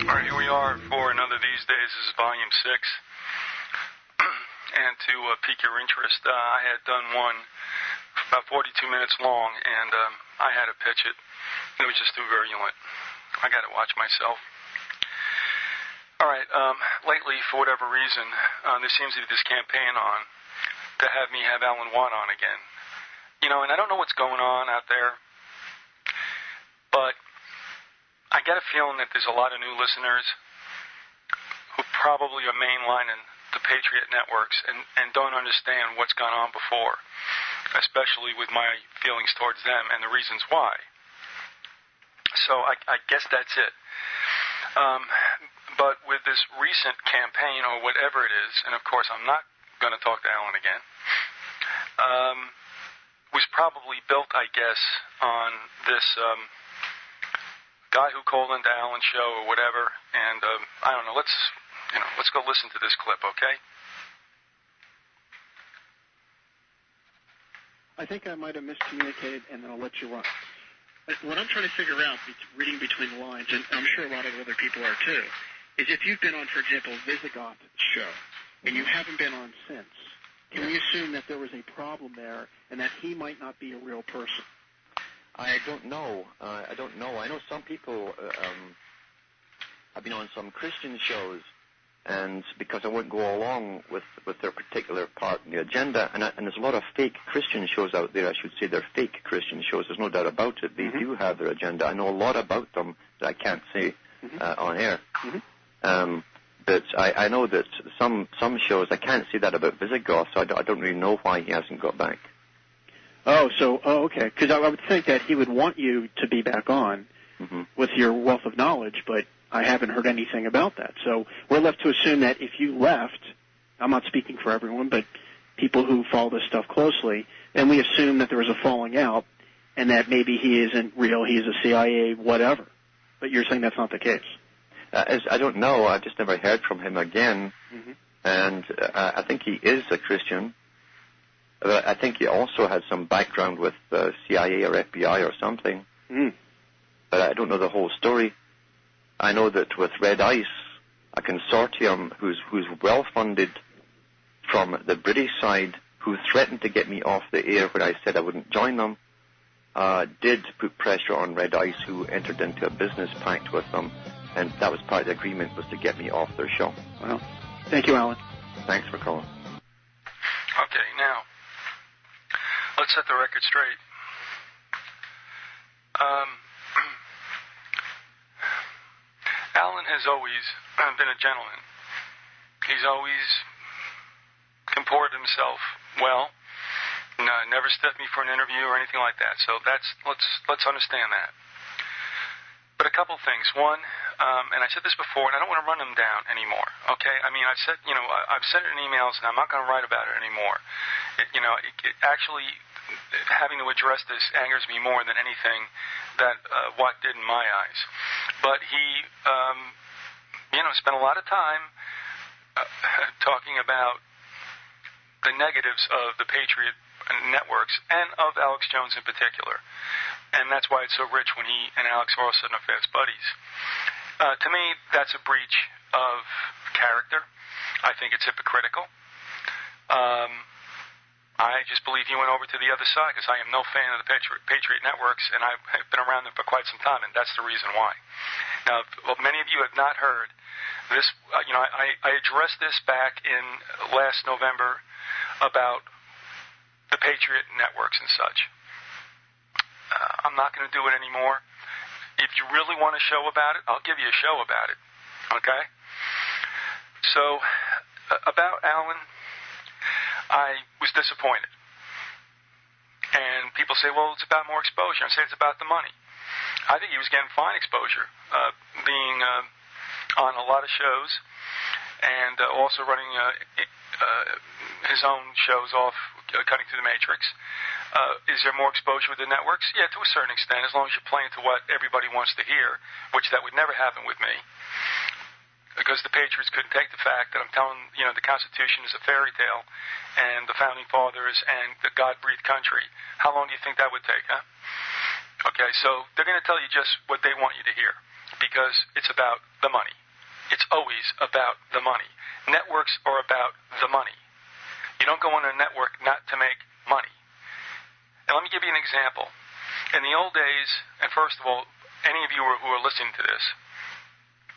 All right, here we are for another These Days. This is Volume 6. And to pique your interest, I had done one about 42 minutes long, and I had to pitch it. It was just too virulent. I got to watch myself. All right, lately, for whatever reason, there seems to be this campaign on to have me have Alan Watt on again. You know, and I don't know what's going on out there, but I get a feeling that there's a lot of new listeners who probably are mainlining the Patriot networks and don't understand what's gone on before, especially with my feelings towards them and the reasons why. So I guess that's it. But with this recent campaign, or whatever it is, and of course I'm not going to talk to Alan again, was probably built, I guess, on this guy who called into Alan's show or whatever, and I don't know. Let's go listen to this clip, okay? I think I might have miscommunicated, and then I'll let you run. What I'm trying to figure out, reading between the lines, and I'm sure a lot of other people are too, is if you've been on, for example, Vyzygoth's show, and you haven't been on since, can we assume that there was a problem there and that he might not be a real person? I don't know. I know some people have been on some Christian shows, and because I wouldn't go along with their particular part in the agenda, and there's a lot of fake Christian shows out there. I should say they're fake Christian shows. There's no doubt about it. They do have their agenda. I know a lot about them that I can't say on air. But I know that some shows, I can't say that about Vyzygoth, so I don't really know why he hasn't got back. Okay. Because I would think that he would want you to be back on with your wealth of knowledge, but I haven't heard anything about that. So we're left to assume that if you left, I'm not speaking for everyone, but people who follow this stuff closely, then we assume that there was a falling out and that maybe he isn't real, he's a CIA, whatever. But you're saying that's not the case. I don't know. I've just never heard from him again. And I think he is a Christian. But I think he also has some background with CIA or FBI or something. But I don't know the whole story. I know that with Red Ice, a consortium who's well-funded from the British side, who threatened to get me off the air when I said I wouldn't join them, did put pressure on Red Ice, who entered into a business pact with them, and that was part of the agreement, was to get me off their show. Well, thank you, Alan. Thanks for calling. Okay, now, let's set the record straight. Alan has always been a gentleman. He's always comported himself well. No, never stepped me for an interview or anything like that. So let's understand that. But a couple things. One, and I said this before, and I don't want to run them down anymore. Okay? I mean, I've said it in emails, and I'm not going to write about it anymore. Actually, having to address this angers me more than anything that Watt did in my eyes. But he, spent a lot of time talking about the negatives of the Patriot networks and of Alex Jones in particular. And that's why it's so rich when he and Alex are all sudden fast buddies. To me, that's a breach of character. I think it's hypocritical. I just believe he went over to the other side because I am no fan of the Patriot networks, and I've been around them for quite some time, and that's the reason why. Now, many of you have not heard this. I addressed this back in last November about the Patriot networks and such. I'm not going to do it anymore. If you really want a show about it, I'll give you a show about it. Okay? So, about Alan, I was disappointed. And people say, well, it's about more exposure. I say it's about the money. I think he was getting fine exposure, being on a lot of shows and also running his own shows off, Cutting Through the Matrix. Is there more exposure with the networks? Yeah, to a certain extent, as long as you're playing to what everybody wants to hear, which that would never happen with me. Because the Patriots couldn't take the fact that I'm telling, the Constitution is a fairy tale, and the Founding Fathers and the God-breathed country. How long do you think that would take, huh? Okay, so they're going to tell you just what they want you to hear, because it's about the money. It's always about the money. Networks are about the money. You don't go on a network not to make money. And let me give you an example. In the old days, and first of all, any of you who are listening to this,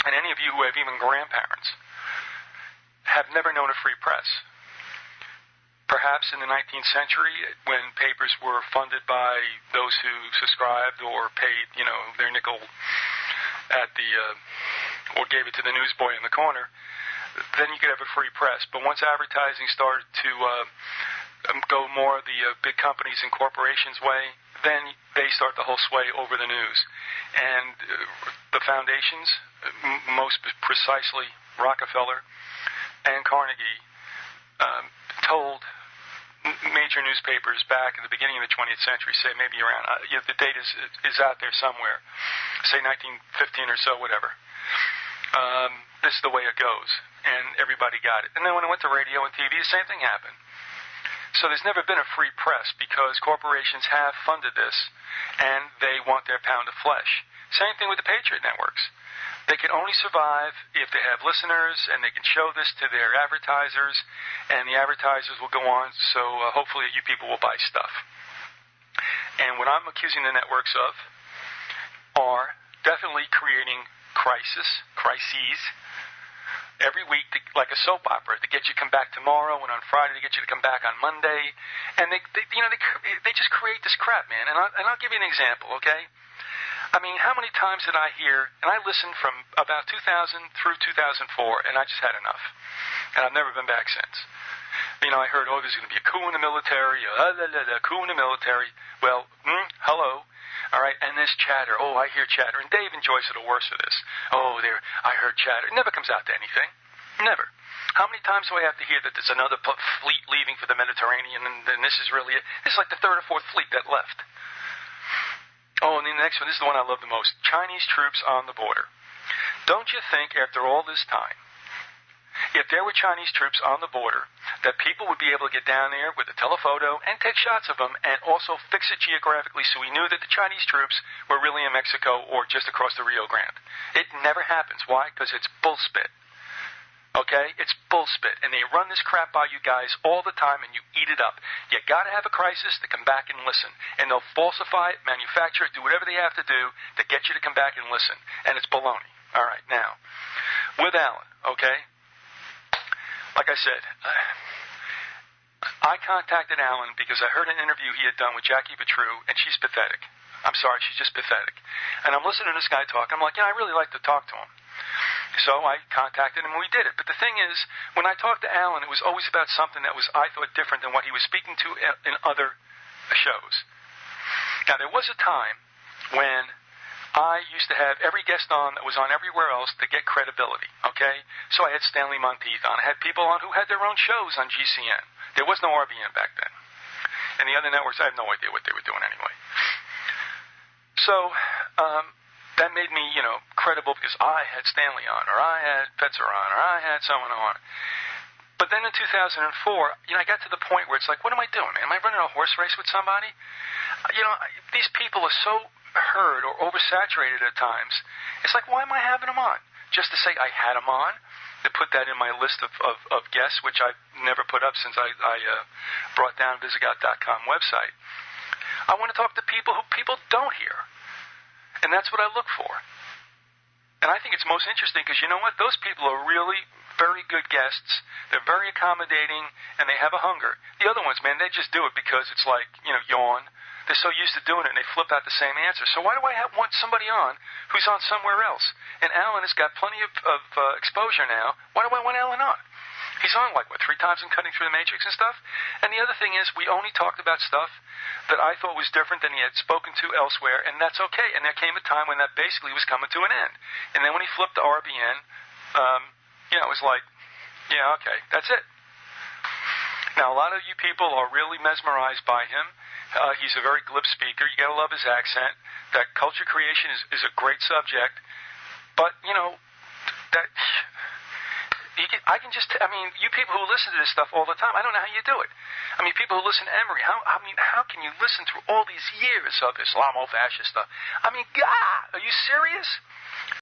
and any of you who have even grandparents, have never known a free press. Perhaps in the 19th century, when papers were funded by those who subscribed or paid, their nickel at the, or gave it to the newsboy in the corner, then you could have a free press. But once advertising started to go more the big companies and corporations' way, then they start the whole sway over the news. And the foundations, most precisely Rockefeller and Carnegie, told major newspapers back in the beginning of the 20th century, say maybe around, the date is out there somewhere, say 1915 or so, whatever. This is the way it goes, and everybody got it. And then when it went to radio and TV, the same thing happened. So there's never been a free press because corporations have funded this, and they want their pound of flesh. Same thing with the Patriot networks. They can only survive if they have listeners, and they can show this to their advertisers, and the advertisers will go on, so hopefully you people will buy stuff. And what I'm accusing the networks of are definitely creating crises, every week, like a soap opera, to get you to come back tomorrow, and on Friday to get you to come back on Monday, and they just create this crap, man. And I'll give you an example, okay? I mean, how many times did I hear, and I listened from about 2000 through 2004, and I just had enough. And I've never been back since. I heard, there's going to be a coup in the military, coup in the military. Well, hello. All right, and this chatter. Oh, I hear chatter. And Dave and Joyce are the worst of this. I heard chatter. It never comes out to anything. Never. How many times do I have to hear that there's another fleet leaving for the Mediterranean, and this is really it? This is like the third or fourth fleet that left. Oh, and the next one, this is the one I love the most. Chinese troops on the border. Don't you think, after all this time, if there were Chinese troops on the border, that people would be able to get down there with a telephoto and take shots of them and also fix it geographically so we knew that the Chinese troops were really in Mexico or just across the Rio Grande? It never happens. Why? Because it's bullspit. Okay? It's bullspit. And they run this crap by you guys all the time, and you eat it up. You got to have a crisis to come back and listen. And they'll falsify it, manufacture it, do whatever they have to do to get you to come back and listen. And it's baloney. All right, now, with Alan, okay? Like I said, I contacted Alan because I heard an interview he had done with Jackie Patru, and she's pathetic. I'm sorry, she's just pathetic. And I'm listening to this guy talk. I'm like, I really like to talk to him. So I contacted him, and we did it. But the thing is, when I talked to Alan, it was always about something that was, I thought, different than what he was speaking to in other shows. Now, there was a time when I used to have every guest on that was on everywhere else to get credibility, okay? So I had Stanley Monteith on. I had people on who had their own shows on GCN. There was no RBN back then. And the other networks, I have no idea what they were doing anyway. So that made me, credible because I had Stanley on, or I had Fetzer on, or I had someone on. But then in 2004, I got to the point where it's like, what am I doing, man? Am I running a horse race with somebody? These people are so heard or oversaturated at times. It's like, why am I having them on? Just to say I had them on? To put that in my list of guests, which I've never put up since I brought down Vyzygoth.com website. I want to talk to people who people don't hear. And that's what I look for. And I think it's most interesting because you know what? Those people are really very good guests. They're very accommodating, and they have a hunger. The other ones, man, they just do it because it's like, yawn. They're so used to doing it, and they flip out the same answer. So why do I want somebody on who's on somewhere else? And Alan has got plenty of exposure now. Why do I want Alan on? He's on, 3 times in Cutting Through the Matrix and stuff. And the other thing is, we only talked about stuff that I thought was different than he had spoken to elsewhere, and that's okay. And there came a time when that basically was coming to an end. And then when he flipped to RBN, it was like, yeah, okay, that's it. Now, a lot of you people are really mesmerized by him. He's a very glib speaker. You got to love his accent. That culture creation is a great subject. But, you people who listen to this stuff all the time, I don't know how you do it. People who listen to Emery, how can you listen through all these years of Islamo-fascist stuff? God, are you serious?